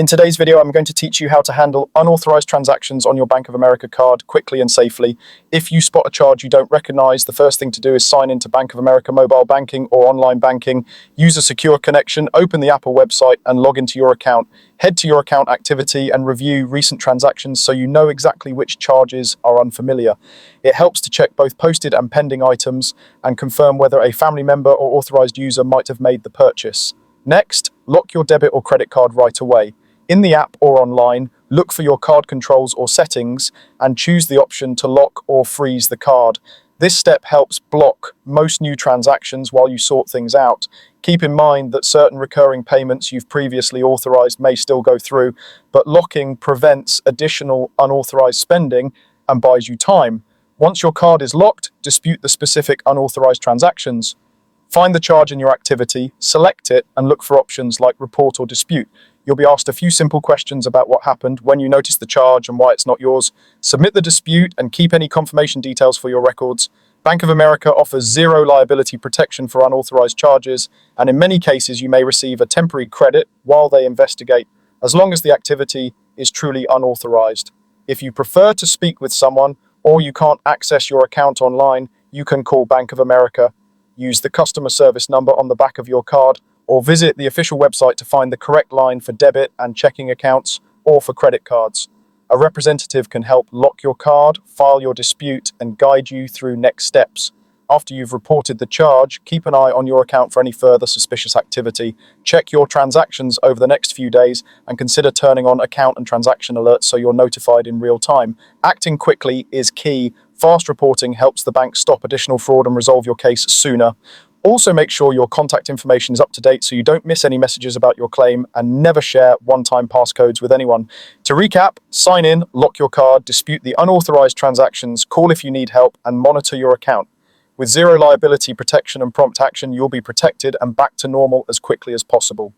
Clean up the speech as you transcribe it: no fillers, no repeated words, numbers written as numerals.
In today's video, I'm going to teach you how to handle unauthorized transactions on your Bank of America card quickly and safely. If you spot a charge you don't recognize, the first thing to do is sign into Bank of America mobile banking or online banking. Use a secure connection, open the Apple website and log into your account. Head to your account activity and review recent transactions so you know exactly which charges are unfamiliar. It helps to check both posted and pending items and confirm whether a family member or authorized user might have made the purchase. Next, lock your debit or credit card right away. In the app or online, look for your card controls or settings and choose the option to lock or freeze the card. This step helps block most new transactions while you sort things out. Keep in mind that certain recurring payments you've previously authorized may still go through, but locking prevents additional unauthorized spending and buys you time. Once your card is locked, dispute the specific unauthorized transactions. Find the charge in your activity, select it, and look for options like report or dispute. You'll be asked a few simple questions about what happened, when you noticed the charge and why it's not yours. Submit the dispute and keep any confirmation details for your records. Bank of America offers zero liability protection for unauthorized charges, and in many cases you may receive a temporary credit while they investigate, as long as the activity is truly unauthorized. If you prefer to speak with someone or you can't access your account online, you can call Bank of America. Use the customer service number on the back of your card, or visit the official website to find the correct line for debit and checking accounts or for credit cards. A representative can help lock your card, file your dispute, and guide you through next steps. After you've reported the charge, keep an eye on your account for any further suspicious activity. Check your transactions over the next few days and consider turning on account and transaction alerts so you're notified in real time. Acting quickly is key. Fast reporting helps the bank stop additional fraud and resolve your case sooner. Also, make sure your contact information is up to date so you don't miss any messages about your claim, and never share one-time passcodes with anyone. To recap, sign in, lock your card, dispute the unauthorized transactions, call if you need help, and monitor your account. With zero liability protection and prompt action, you'll be protected and back to normal as quickly as possible.